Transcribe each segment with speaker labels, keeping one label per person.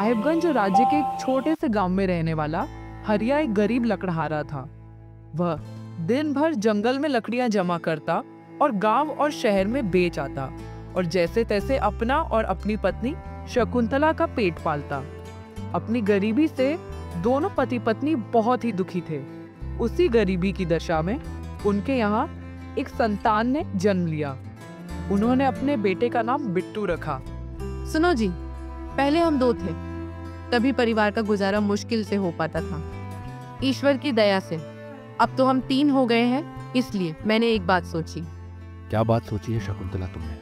Speaker 1: साहिबगंज राज्य के एक छोटे से गांव में रहने वाला हरिया एक गरीब लकड़हारा था। वह दिन भर जंगल में लकड़ियां जमा करता और गांव और शहर में बेच आता और जैसे तैसे अपना और अपनी पत्नी शकुंतला का पेट पालता। अपनी गरीबी से दोनों पति पत्नी बहुत ही दुखी थे। उसी गरीबी की दशा में उनके यहाँ एक संतान ने जन्म लिया। उन्होंने अपने बेटे का नाम बिट्टू रखा।
Speaker 2: सुनो जी, पहले हम 2 थे, तभी परिवार का गुजारा मुश्किल से हो पाता था। ईश्वर की दया से अब तो हम 3 हो गए हैं, इसलिए मैंने एक बात सोची।
Speaker 3: क्या बात सोची है शकुंतला तुमने?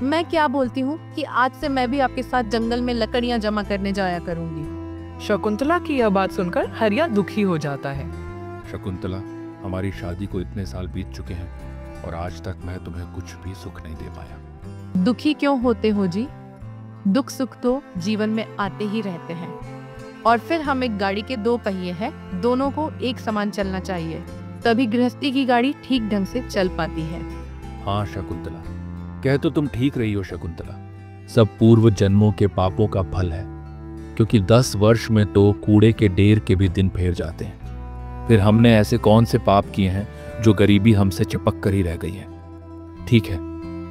Speaker 2: मैं क्या बोलती हूँ कि आज से मैं भी आपके साथ जंगल में लकड़ियाँ जमा करने जाया करूँगी।
Speaker 1: शकुंतला की यह बात सुनकर हरिया दुखी हो जाता है।
Speaker 3: शकुंतला, हमारी शादी को इतने साल बीत चुके हैं और आज तक मैं तुम्हें कुछ भी सुख नहीं दे पाया।
Speaker 2: दुखी क्यों होते हो जी? दुख सुख तो जीवन में आते ही रहते हैं। और फिर हम एक गाड़ी के 2 पहिए हैं, दोनों को एक समान चलना चाहिए, तभी गृहस्थी की गाड़ी ठीक ढंग से चल पाती है।
Speaker 3: हाँ शकुंतला, कह तो तुम ठीक रही हो शकुंतला। सब पूर्व जन्मों के पापों का फल है, क्योंकि 10 वर्ष में तो कूड़े के ढेर के भी दिन फेर जाते हैं। फिर हमने ऐसे कौन से पाप किए हैं जो गरीबी हमसे चिपक कर ही रह गई है। ठीक है,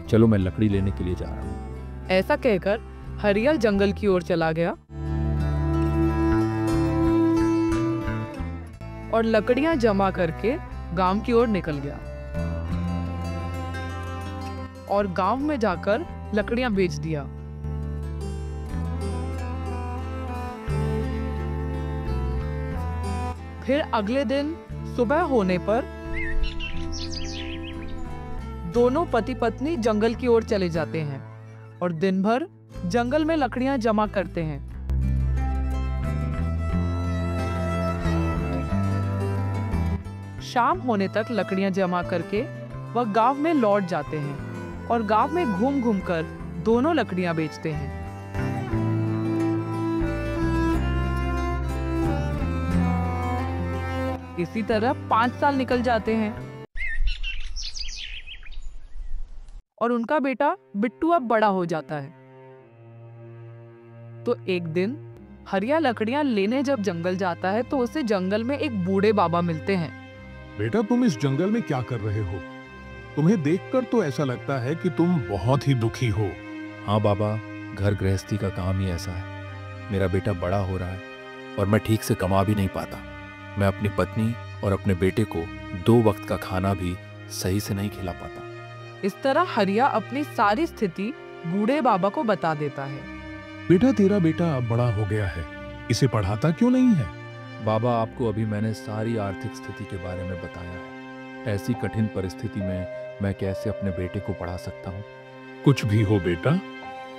Speaker 3: चलो मैं लकड़ी लेने के लिए जा रहा हूँ।
Speaker 1: ऐसा कहकर हरिया जंगल की ओर चला गया और लकड़ियां जमा करके गांव की ओर निकल गया और गांव में जाकर लकड़ियां बेच दिया। फिर अगले दिन सुबह होने पर दोनों पति पत्नी जंगल की ओर चले जाते हैं और दिन भर जंगल में लकड़ियां जमा करते हैं। शाम होने तक लकड़ियां जमा करके वह गांव में लौट जाते हैं और गांव में घूम घूम कर दोनों लकड़ियां बेचते हैं। इसी तरह 5 साल निकल जाते हैं और उनका बेटा बिट्टू अब बड़ा हो जाता है। तो एक दिन हरिया लकड़ियां लेने जब जंगल जाता है तो उसे जंगल में एक बूढ़े बाबा मिलते हैं।
Speaker 4: बेटा, तुम इस जंगल में क्या कर रहे हो? तुम्हें देखकर तो ऐसा लगता है कि तुम बहुत ही दुखी हो।
Speaker 3: हाँ बाबा, घर गृहस्थी का काम ही ऐसा है। मेरा बेटा बड़ा हो रहा है और मैं ठीक से कमा भी नहीं पाता। मैं अपनी पत्नी और अपने बेटे को 2 वक्त का खाना भी सही से नहीं खिला पाता।
Speaker 1: इस तरह हरिया अपनी सारी स्थिति बूढ़े बाबा को बता देता है।
Speaker 4: बेटा, तेरा बेटा अब बड़ा हो गया है, इसे पढ़ाता क्यों नहीं है?
Speaker 3: बाबा, आपको अभी मैंने सारी आर्थिक स्थिति के बारे में बताया है। ऐसी कठिन परिस्थिति में मैं कैसे अपने बेटे को पढ़ा सकता हूँ?
Speaker 4: कुछ भी हो बेटा,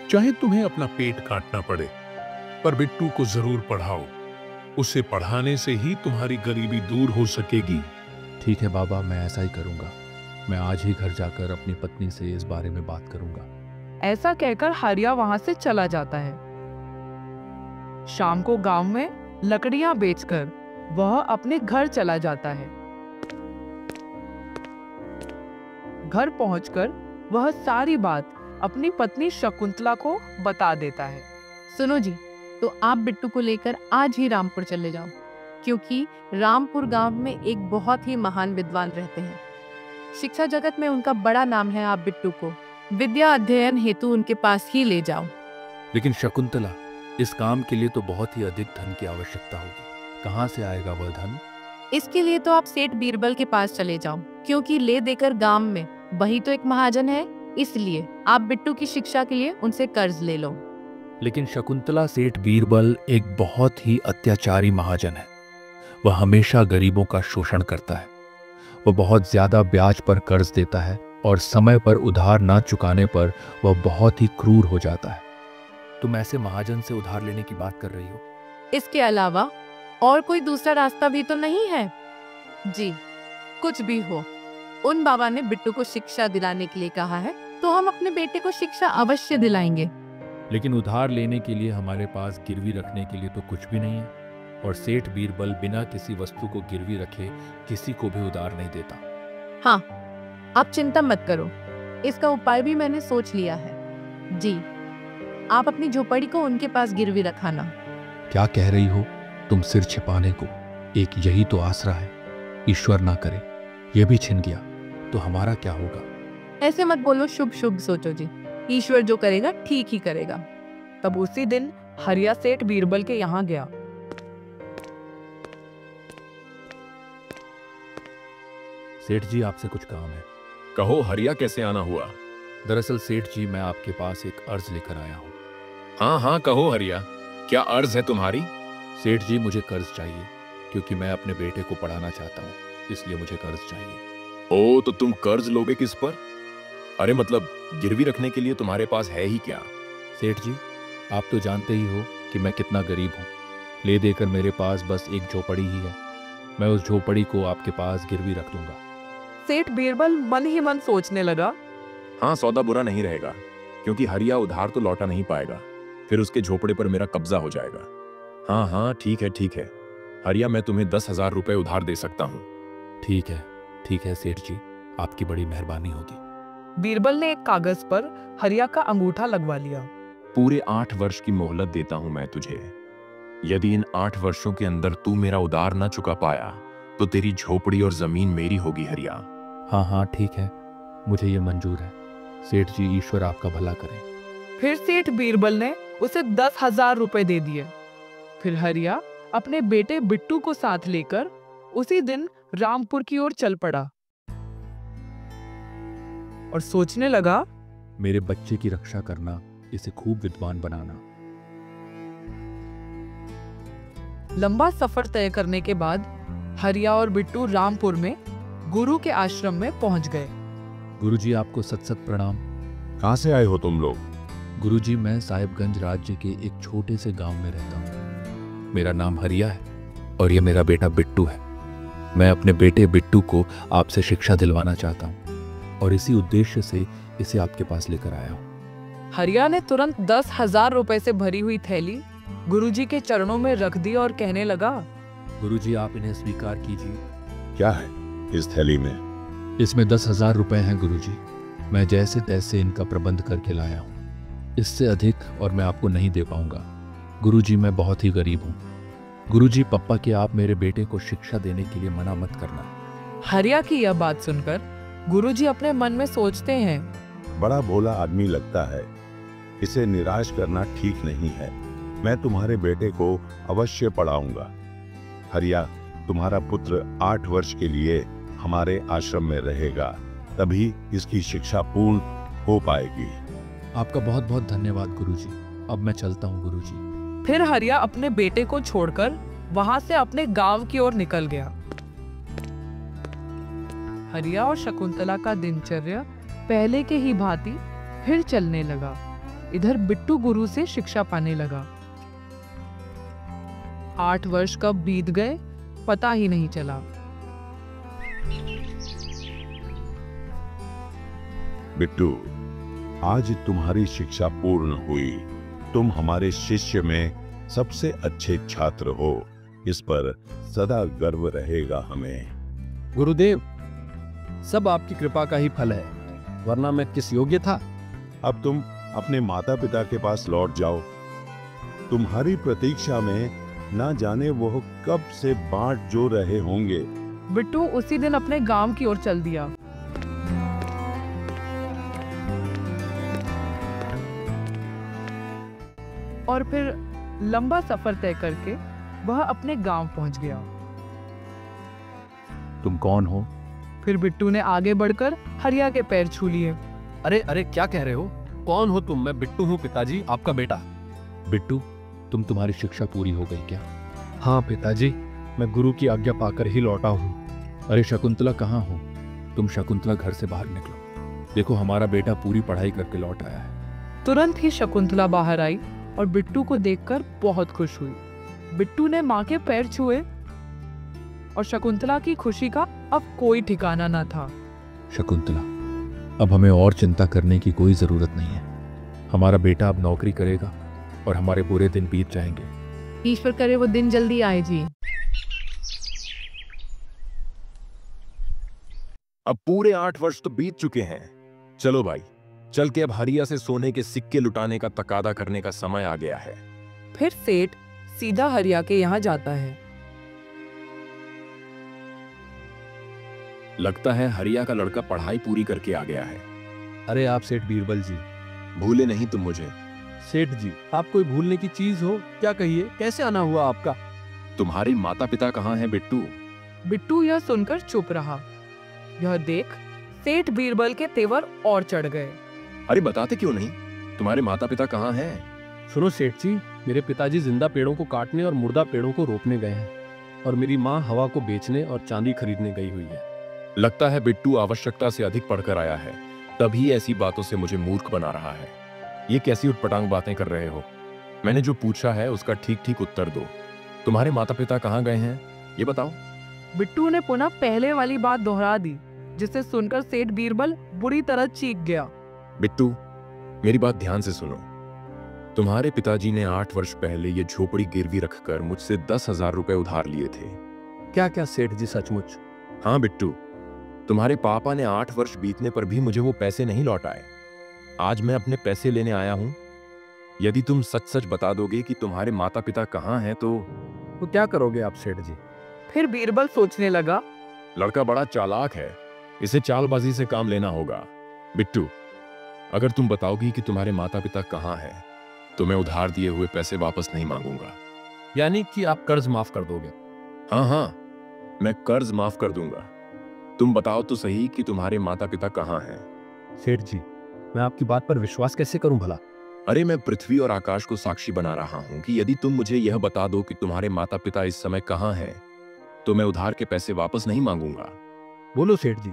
Speaker 4: चाहे तुम्हें अपना पेट काटना पड़े, पर बिट्टू को जरूर पढ़ाओ। उसे पढ़ाने से ही तुम्हारी गरीबी दूर हो सकेगी।
Speaker 3: ठीक है बाबा, मैं ऐसा ही करूँगा। मैं आज ही घर जाकर अपनी पत्नी से इस बारे में बात करूँगा।
Speaker 1: ऐसा कहकर हरिया वहां से चला जाता है। शाम को गांव में लकड़ियां बेचकर वह अपने घर चला जाता है। घर पहुंचकर वह सारी बात अपनी पत्नी शकुंतला को बता देता है।
Speaker 2: सुनो जी, तो आप बिट्टू को लेकर आज ही रामपुर चले जाओ, क्योंकि रामपुर गांव में एक बहुत ही महान विद्वान रहते हैं। शिक्षा जगत में उनका बड़ा नाम है। आप बिट्टू को विद्या अध्ययन हेतु उनके पास ही ले जाओ।
Speaker 3: लेकिन शकुंतला, इस काम के लिए तो बहुत ही अधिक धन की आवश्यकता होगी। कहाँ से आएगा वह धन?
Speaker 2: इसके लिए तो आप सेठ बीरबल के पास चले जाओ, क्योंकि ले देकर गांव में वही तो एक महाजन है। इसलिए आप बिट्टू की शिक्षा के लिए उनसे कर्ज ले लो।
Speaker 3: लेकिन शकुंतला, सेठ बीरबल एक बहुत ही अत्याचारी महाजन है। वह हमेशा गरीबों का शोषण करता है। वह बहुत ज्यादा ब्याज पर कर्ज देता है और समय पर उधार ना चुकाने पर वह बहुत ही क्रूर हो जाता है। तुम ऐसे महाजन से उधार लेने की बात कर रही हो?
Speaker 2: इसके अलावा और कोई दूसरा रास्ता भी तो नहीं है जी। कुछ भी हो, उन बाबा ने बिट्टू को शिक्षा दिलाने के लिए कहा है, तो हम अपने बेटे को शिक्षा अवश्य दिलाएंगे।
Speaker 3: लेकिन उधार लेने के लिए हमारे पास गिरवी रखने के लिए तो कुछ भी नहीं है, और सेठ बीरबल बिना किसी वस्तु को गिरवी रखे किसी को भी उधार नहीं देता।
Speaker 2: हाँ, आप चिंता मत करो, इसका उपाय भी मैंने सोच लिया है जी। आप अपनी झोपड़ी को उनके पास गिरवी रखाना।
Speaker 3: क्या कह रही हो तुम? सिर छिपाने को एक यही तो आसरा है। ईश्वर ना करे ये भी छिन गया तो हमारा क्या होगा?
Speaker 2: ऐसे मत बोलो, शुभ शुभ सोचो जी। ईश्वर जो करेगा ठीक ही करेगा।
Speaker 1: तब उसी दिन हरिया सेठ बीरबल के यहाँ गया।
Speaker 3: सेठ जी, आपसे कुछ काम है।
Speaker 5: कहो हरिया, कैसे आना हुआ?
Speaker 3: दरअसल सेठ जी, मैं आपके पास एक अर्ज लेकर आया हूँ।
Speaker 5: हाँ हाँ कहो हरिया, क्या अर्ज है तुम्हारी?
Speaker 3: सेठ जी, मुझे कर्ज चाहिए क्योंकि मैं अपने बेटे को पढ़ाना चाहता हूँ, इसलिए मुझे कर्ज चाहिए।
Speaker 5: ओ, तो तुम कर्ज लोगे किस पर? अरे मतलब गिरवी रखने के लिए तुम्हारे पास है ही क्या?
Speaker 3: सेठ जी, आप तो जानते ही हो कि मैं कितना गरीब हूँ। ले देकर मेरे पास बस एक झोपड़ी ही है। मैं उस झोपड़ी को आपके पास गिरवी रख दूंगा।
Speaker 1: सेठ बीरबल मन ही मन सोचने लगा।
Speaker 5: हाँ, सौदा बुरा नहीं रहेगा, क्योंकि हरिया उधार तो लौटा नहीं पाएगा, फिर उसके झोपड़े पर मेरा कब्जा हो जाएगा। हाँ हाँ ठीक है हरिया, मैं तुम्हें 10,000 रुपए उधार दे सकता हूँ।
Speaker 3: ठीक है सेठ जी, आपकी बड़ी मेहरबानी होगी।
Speaker 1: बीरबल ने एक कागज पर हरिया का अंगूठा लगवा लिया।
Speaker 5: पूरे 8 वर्ष की मोहलत देता हूं मैं तुझे। यदि इन 8 वर्षों के अंदर तू मेरा उधार न चुका पाया तो तेरी झोपड़ी और जमीन मेरी होगी हरिया।
Speaker 3: हाँ ठीक है, मुझे ये मंजूर है। सेठ जी, ईश्वर आपका भला करे।
Speaker 1: फिर सेठ बीरबल ने उसे 10,000 रुपए दे दिए। फिर हरिया अपने बेटे बिट्टू को साथ लेकर उसी दिन रामपुर की ओर चल पड़ा और सोचने लगा,
Speaker 3: मेरे बच्चे की रक्षा करना, इसे खूब विद्वान बनाना।
Speaker 1: लंबा सफर तय करने के बाद हरिया और बिट्टू रामपुर में गुरु के आश्रम में पहुंच गए।
Speaker 3: गुरुजी, आपको सत सत प्रणाम।
Speaker 4: कहाँ से आए हो तुम लोग?
Speaker 3: गुरुजी, मैं साहिबगंज राज्य के एक छोटे से गांव में रहता हूँ। मेरा नाम हरिया है और ये मेरा बेटा बिट्टू है। मैं अपने बेटे बिट्टू को आपसे शिक्षा दिलवाना चाहता हूँ और इसी उद्देश्य से इसे आपके पास लेकर आया हूँ।
Speaker 1: हरिया ने तुरंत 10,000 रुपए से भरी हुई थैली गुरुजी के चरणों में रख दी और कहने लगा,
Speaker 3: गुरुजी, आप इन्हें स्वीकार कीजिए।
Speaker 4: क्या है इस थैली में?
Speaker 3: इसमें 10,000 रुपए हैं गुरुजी। मैं जैसे तैसे इनका प्रबंध करके लाया हूँ। इससे अधिक और मैं आपको नहीं दे पाऊंगा। गुरुजी, मैं बहुत ही गरीब हूँ। गुरुजी, पप्पा कि आप मेरे बेटे को शिक्षा देने के लिए मना मत करना।
Speaker 1: हरिया की यह बात सुनकर गुरुजी अपने मन में सोचते हैं,
Speaker 6: बड़ा भोला आदमी लगता है, इसे निराश करना ठीक नहीं है। मैं तुम्हारे बेटे को अवश्य पढ़ाऊंगा। हरिया, तुम्हारा पुत्र 8 वर्ष के लिए हमारे आश्रम में रहेगा, तभी इसकी शिक्षा पूर्ण हो पाएगी।
Speaker 3: आपका बहुत बहुत धन्यवाद गुरुजी। अब मैं चलता हूँ गुरुजी।
Speaker 1: फिर हरिया अपने बेटे को छोड़कर वहां से अपने गांव की ओर निकल गया। हरिया और शकुंतला का दिनचर्या पहले के ही भांति फिर चलने लगा। इधर बिट्टू गुरु से शिक्षा पाने लगा। 8 वर्ष कब बीत गए पता ही नहीं चला।
Speaker 6: बिट्टू, आज तुम्हारी शिक्षा पूर्ण हुई। तुम हमारे शिष्य में सबसे अच्छे छात्र हो, इस पर सदा गर्व रहेगा हमें।
Speaker 7: गुरुदेव, सब आपकी कृपा का ही फल है, वरना मैं किस योग्य था।
Speaker 6: अब तुम अपने माता पिता के पास लौट जाओ। तुम्हारी प्रतीक्षा में ना जाने वो कब से बाट जो रहे होंगे।
Speaker 1: बिट्टू उसी दिन अपने गांव की ओर चल दिया। और फिर लंबा सफर तय करके वह अपने गांव पहुंच गया।
Speaker 3: तुम कौन हो?
Speaker 1: फिर बिट्टू ने आगे बढ़कर हरिया के पैर छू लिए।
Speaker 7: अरे क्या कह रहे हो? कौन हो तुम? मैं बिट्टू हूँ पिताजी, आपका बेटा।
Speaker 3: बिट्टू, तुम्हारी शिक्षा पूरी हो गई क्या?
Speaker 7: हाँ पिताजी, मैं गुरु की आज्ञा पाकर ही लौटा हूँ।
Speaker 3: अरे शकुंतला कहाँ हो तुम? शकुंतला, घर से बाहर निकलो। देखो, हमारा बेटा पूरी पढ़ाई करके लौट आया है।
Speaker 1: तुरंत ही शकुंतला बाहर आई और बिट्टू को देखकर बहुत खुश हुई। बिट्टू ने माँ के पैर छुए और शकुंतला की खुशी का अब कोई ठिकाना न था।
Speaker 3: शकुंतला, अब हमें और चिंता करने की कोई जरूरत नहीं है। हमारा बेटा अब नौकरी करेगा और हमारे बुरे दिन बीत जाएंगे।
Speaker 2: ईश्वर करे वो दिन जल्दी आए जी।
Speaker 5: अब पूरे 8 वर्ष तो बीत चुके हैं। चलो भाई, चल के अब हरिया से सोने के सिक्के लुटाने का तकादा करने का समय आ गया है।
Speaker 1: फिर सेठ सीधा हरिया के यहाँ जाता है।
Speaker 5: लगता है हरिया का लड़का पढ़ाई पूरी करके आ गया है।
Speaker 7: अरे आप सेठ बीरबल जी।
Speaker 5: भूले नहीं तुम मुझे।
Speaker 7: सेठ जी, आप कोई भूलने की चीज हो क्या? कहिए, कैसे आना हुआ आपका?
Speaker 5: तुम्हारे माता पिता कहाँ हैं बिट्टू?
Speaker 1: बिट्टू यह सुनकर चुप रहा। यह देख सेठ बीरबल के तेवर और चढ़ गए।
Speaker 5: अरे बताते क्यों नहीं? तुम्हारे माता पिता कहाँ हैं?
Speaker 7: सुनो सेठ जी, मेरे पिताजी जिंदा पेड़ों को काटने और मुर्दा पेड़ों को रोपने गए हैं, और मेरी माँ हवा को बेचने और चांदी खरीदने गई हुई है।
Speaker 5: लगता है बिट्टू आवश्यकता से अधिक पढ़कर आया है, तभी ऐसी बातों से मुझे मूर्ख बना रहा है। ये कैसी उटपटांग बातें कर रहे हो? मैंने जो पूछा है उसका ठीक ठीक उत्तर दो। तुम्हारे माता पिता कहाँ गए हैं ये बताओ।
Speaker 1: बिट्टू ने पुनः पहले वाली बात दोहरा दी, जिसे सुनकर सेठ बीरबल बुरी तरह चीख गया।
Speaker 5: बिट्टू, मेरी बात ध्यान से सुनो। तुम्हारे पिताजी ने 8 वर्ष पहले ये झोपड़ी गिरवी रखकर मुझसे 10,000 रुपए उधार लिए थे।
Speaker 7: क्या क्या सेठ जी, सचमुच?
Speaker 5: हाँ बिट्टू, तुम्हारे पापा ने 8 वर्ष बीतने पर भी मुझे वो पैसे नहीं लौटाए। आज मैं अपने पैसे लेने आया हूं। यदि तुम सच सच बता दोगे कि तुम्हारे माता पिता कहाँ हैं तो
Speaker 7: क्या करोगे आप सेठ जी?
Speaker 1: फिर बीरबल सोचने लगा।
Speaker 5: लड़का बड़ा चालाक है, इसे चालबाजी से काम लेना होगा। बिट्टू, अगर तुम बताओगी कि तुम्हारे माता पिता कहाँ हैं तो मैं उधार दिए हुए पैसे वापस नहीं मांगूंगा।
Speaker 7: यानी कि आप कर्ज माफ कर दोगे?
Speaker 5: हाँ हाँ, मैं कर्ज माफ कर दूंगा। तुम बताओ तो सही कि तुम्हारे माता पिता कहाँ हैं।
Speaker 7: सेठ जी, मैं आपकी बात पर विश्वास कैसे करूं भला?
Speaker 5: अरे मैं पृथ्वी और आकाश को साक्षी बना रहा हूं कि यदि तुम मुझे यह बता दो कि तुम्हारे माता पिता इस समय कहाँ हैं तो मैं उधार के पैसे वापस नहीं मांगूंगा।
Speaker 7: बोलो सेठ जी,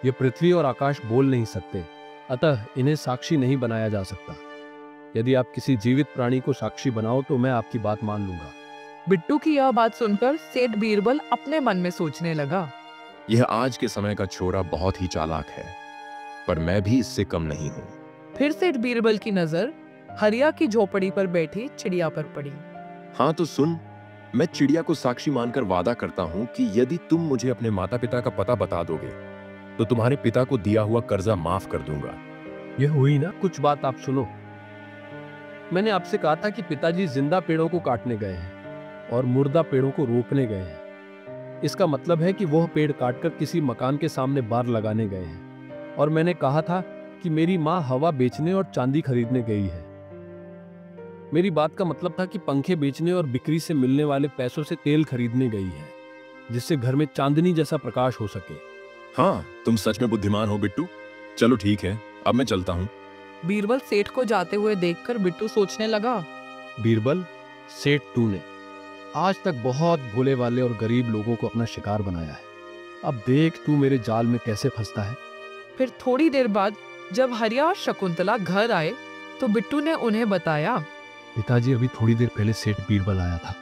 Speaker 7: ये पृथ्वी और आकाश बोल नहीं सकते, अतः इन्हें साक्षी नहीं बनाया जा सकता। यदि आप किसी जीवित प्राणी को साक्षी बनाओ तो मैं आपकी बात मान लूंगा।
Speaker 1: बिट्टू की यह बात सुनकर सेठ बीरबल अपने मन में सोचने लगा।
Speaker 5: यह आज के समय का छोरा बहुत ही चालाक है, पर मैं भी इससे कम नहीं हूं।
Speaker 1: फिर सेठ बीरबल की नजर हरिया की झोपड़ी पर बैठी चिड़िया पर पड़ी।
Speaker 5: हाँ तो सुन, मैं चिड़िया को साक्षी मानकर वादा करता हूं कि यदि तुम मुझे अपने माता पिता का पता बता दोगे तो तुम्हारे पिता को दिया हुआ कर्जा माफ कर दूंगा।
Speaker 7: यह हुई ना कुछ बात, आप सुनो। मैंने आपसे कहा था कि पिताजी जिंदा पेड़ों को काटने गए हैं और मुर्दा पेड़ों को रोपने गए हैं। इसका मतलब है कि वह पेड़ काटकर किसी मकान के सामने बार लगाने गए हैं। और मैंने कहा था कि मेरी माँ हवा बेचने और चांदी खरीदने गई है। मेरी बात का मतलब था कि पंखे बेचने और बिक्री से मिलने वाले पैसों से तेल खरीदने गई है, जिससे घर में चांदनी जैसा प्रकाश हो सके।
Speaker 5: हाँ, तुम सच में बुद्धिमान हो बिट्टू। चलो ठीक है, अब मैं चलता हूँ।
Speaker 1: बीरबल सेठ को जाते हुए देखकर बिट्टू सोचने लगा।
Speaker 7: बीरबल, सेठ तूने आज तक बहुत भोले वाले और गरीब लोगों को अपना शिकार बनाया है। अब देख तू मेरे जाल में कैसे फंसता है।
Speaker 1: फिर थोड़ी देर बाद जब हरिया और शकुंतला घर आए तो बिट्टू ने उन्हें बताया।
Speaker 7: पिताजी, अभी थोड़ी देर पहले सेठ बीरबल आया था।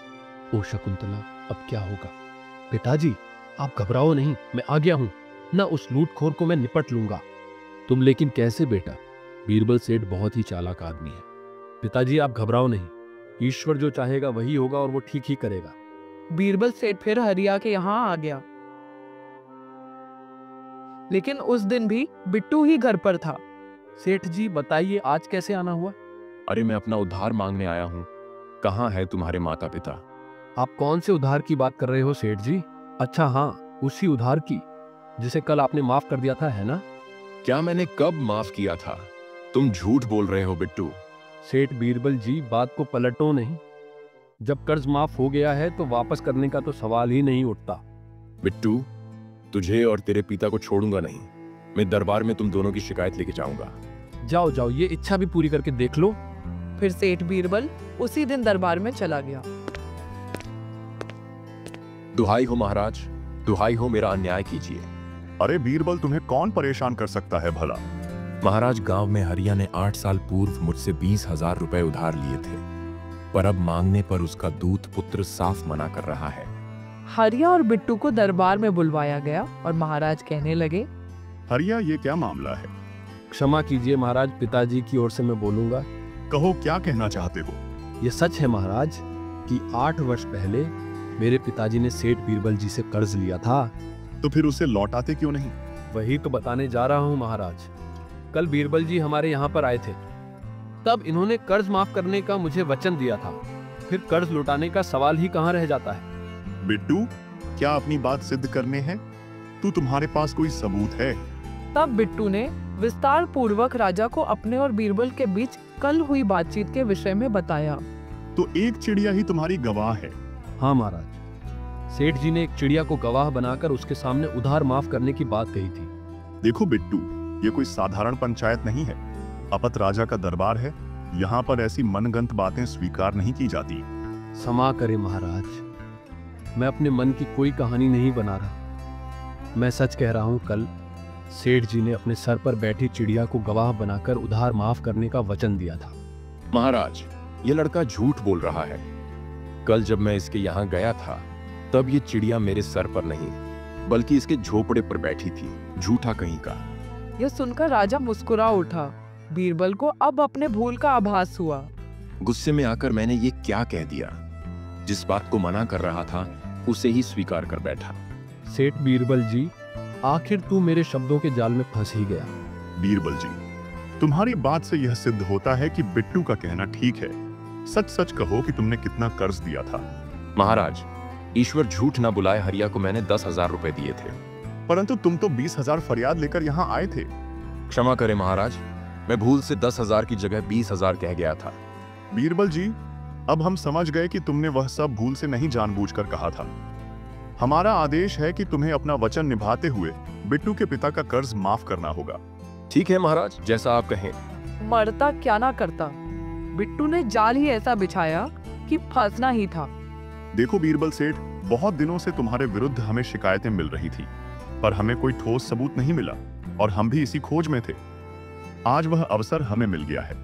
Speaker 7: ओ शकुंतला, अब क्या होगा? पिताजी, आप घबराओ नहीं, मैं आ गया हूँ ना। उस लूटखोर को मैं निपट लूंगा। तुम लेकिन कैसे बेटा? बीरबल सेठ बहुत ही चालाक आदमी है। पिताजी, आप घबराओ नहीं, ईश्वर जो चाहेगा वही होगा और वो ठीक ही करेगा।
Speaker 1: बीरबल सेठ फिर हरिया के यहाँ आ गया, लेकिन उस दिन भी बिट्टू ही घर पर था।
Speaker 7: सेठ जी बताइए, आज कैसे आना हुआ?
Speaker 5: अरे मैं अपना उधार मांगने आया हूँ। कहाँ है तुम्हारे माता पिता?
Speaker 7: आप कौन से उधार की बात कर रहे हो सेठ जी? अच्छा हाँ, उसी उधार की जिसे कल आपने माफ कर दिया था, है ना?
Speaker 5: क्या मैंने कब माफ किया था? तुम झूठ बोल रहे हो बिट्टू।
Speaker 7: सेठ बीरबल जी, बात को पलटो नहीं। जब कर्ज माफ हो गया है तो वापस करने का तो सवाल ही नहीं उठता।
Speaker 5: बिट्टू, तुझे और तेरे पिता को छोड़ूंगा नहीं। मैं दरबार में तुम दोनों की शिकायत लेके जाऊंगा।
Speaker 7: जाओ जाओ, ये इच्छा भी पूरी करके देख लो।
Speaker 1: फिर सेठ बीरबल उसी दिन दरबार में चला गया।
Speaker 5: दुहाई हो महाराज, दुहाई हो, मेरा अन्याय कीजिए।
Speaker 8: अरे बीरबल, तुम्हें कौन परेशान कर सकता है भला?
Speaker 5: महाराज, गांव में हरिया ने 8 साल पूर्व मुझसे 20,000 रुपए उधार लिए थे, पर अब मांगने पर उसका दूत पुत्र साफ मना कर रहा है।
Speaker 1: हरिया और बिट्टू को दरबार में बुलवाया गया और महाराज कहने लगे।
Speaker 8: हरिया, ये क्या मामला है?
Speaker 7: क्षमा कीजिए महाराज, पिताजी की ओर से मैं बोलूंगा।
Speaker 8: कहो, क्या कहना चाहते हो?
Speaker 7: ये सच है महाराज कि 8 वर्ष पहले मेरे पिताजी ने सेठ बीरबल जी से कर्ज लिया था।
Speaker 8: तो फिर उसे लौटाते क्यों नहीं?
Speaker 7: वही तो बताने जा रहा हूँ महाराज। कल बीरबल जी हमारे यहाँ पर आए थे, तब इन्होंने कर्ज माफ करने का मुझे वचन दिया था। फिर कर्ज लौटाने का सवाल ही कहाँ रह जाता है।
Speaker 8: बिट्टू, क्या अपनी बात सिद्ध करने हैं? तुम्हारे पास कोई सबूत है?
Speaker 1: तब बिट्टू ने विस्तार पूर्वक राजा को अपने और बीरबल के बीच कल हुई बातचीत के विषय में बताया।
Speaker 8: तो एक चिड़िया ही तुम्हारी गवाह है?
Speaker 7: हाँ महाराज, सेठ जी ने एक चिड़िया को गवाह बनाकर उसके सामने उधार माफ करने की बात कही थी।
Speaker 8: देखो बिट्टू, ये कोई साधारण पंचायत नहीं है। अपत राजा का दरबार है। यहाँ पर ऐसी मनगंत बातें स्वीकार नहीं की जाती।
Speaker 7: क्षमा करें महाराज, मैं अपने मन की कोई कहानी नहीं बना रहा। मैं सच कह रहा हूँ, कल सेठ जी ने अपने सर पर बैठी चिड़िया को गवाह बनाकर उधार माफ करने का वचन दिया था।
Speaker 5: महाराज, ये लड़का झूठ बोल रहा है। कल जब मैं इसके यहाँ गया था तब ये चिड़िया मेरे सर पर नहीं बल्कि इसके झोपड़े पर बैठी थी। झूठा कहीं का।
Speaker 1: यह सुनकर राजा मुस्कुरा उठा। बीरबल को अब अपने भूल का आभास हुआ।
Speaker 5: गुस्से में आकर मैंने ये क्या कह दिया। जिस बात को मना कर रहा था उसे ही स्वीकार कर बैठा।
Speaker 7: सेठ बीरबल जी, आखिर तू मेरे शब्दों के जाल में फंस ही गया।
Speaker 8: बीरबल जी, तुम्हारी बात से यह सिद्ध होता है कि बिट्टू का कहना ठीक है। सच सच कहो कि तुमने कितना कर्ज दिया था।
Speaker 5: महाराज, ईश्वर झूठ ना बुलाए, हरिया को मैंने 10,000 रुपए दिए थे।
Speaker 8: परंतु तुम तो 20,000 फरियाद लेकर यहाँ आए थे।
Speaker 5: क्षमा करें महाराज, मैं भूल से 10,000 की जगह 20,000 कह गया था।
Speaker 8: बीरबल जी, अब हम समझ गए कि तुमने वह सब भूल से नहीं जानबूझकर कहा था। हमारा आदेश है कि तुम्हें अपना वचन निभाते हुए बिट्टू के पिता का कर्ज माफ करना होगा।
Speaker 5: ठीक है महाराज, जैसा आप कहें।
Speaker 1: मरता क्या ना करता। बिट्टू ने जाल ही ऐसा बिछाया कि फंसना ही था।
Speaker 8: देखो बीरबल सेठ, बहुत दिनों से तुम्हारे विरुद्ध हमें शिकायतें मिल रही थी, पर हमें कोई ठोस सबूत नहीं मिला और हम भी इसी खोज में थे। आज वह अवसर हमें मिल गया है।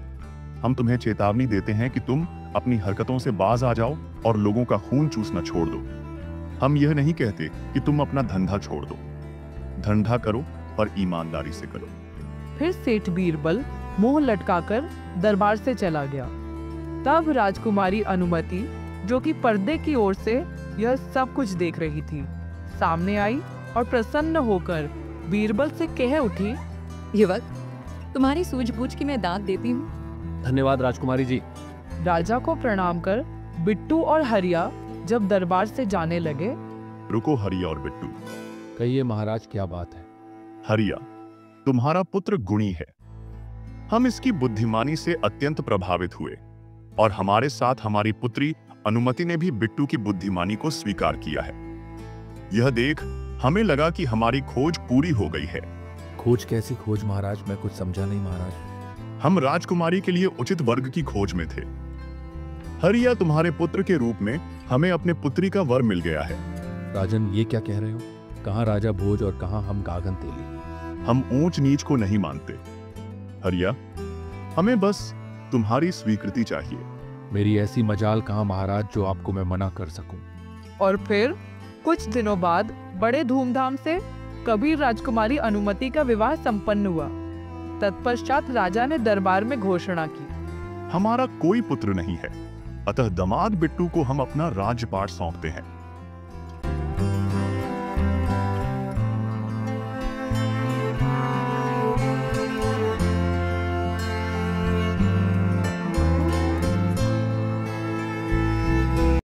Speaker 8: हम तुम्हें चेतावनी देते हैं कि तुम अपनी हरकतों से बाज आ जाओ और लोगों का खून चूसना छोड़ दो। हम यह नहीं कहते कि तुम अपना धंधा छोड़ दो। धंधा करो पर ईमानदारी से करो।
Speaker 1: फिर सेठ बीरबल मुंह लटकाकर दरबार से चला गया। तब राजकुमारी अनुमति, जो कि पर्दे की ओर से यह सब कुछ देख रही थी, सामने आई और प्रसन्न होकर बीरबल से कह उठी,
Speaker 9: युवक, तुम्हारी सूझबूझ की मैं दाद देती हूँ।
Speaker 7: धन्यवाद राजकुमारी जी।
Speaker 1: राजा को प्रणाम कर बिट्टू और हरिया जब दरबार से जाने लगे।
Speaker 8: रुको हरिया और बिट्टू।
Speaker 3: कहिए महाराज, क्या बात है?
Speaker 8: हरिया, तुम्हारा पुत्र गुणी है। हम इसकी बुद्धिमानी से अत्यंत प्रभावित हुए और हमारे साथ हमारी पुत्री अनुमति ने भी बिट्टू की बुद्धिमानी को स्वीकार किया है। यह देख हमें लगा कि हमारी खोज पूरी हो गई है।
Speaker 3: खोज कैसी खोज महाराज? मैं कुछ समझा नहीं महाराज।
Speaker 8: हम राजकुमारी के लिए उचित वर्ग की खोज में थे। हरिया, तुम्हारे पुत्र के रूप में हमें अपने पुत्री का वर मिल गया है।
Speaker 3: राजन, ये क्या कह रहे हो? कहाँ राजा भोज और कहाँ हम गागन तेली?
Speaker 8: हम ऊंच नीच को नहीं मानते। हरिया, हमें बस तुम्हारी स्वीकृति चाहिए।
Speaker 3: मेरी ऐसी मजाल कहाँ महाराज जो आपको मैं मना कर सकूं।
Speaker 1: और फिर कुछ दिनों बाद बड़े धूमधाम से कबीर राजकुमारी अनुमति का विवाह संपन्न हुआ। तत्पश्चात राजा ने दरबार में घोषणा की,
Speaker 8: हमारा कोई पुत्र नहीं है, अतः दामाद बिट्टू को हम अपना राज्यपाट सौंपते हैं।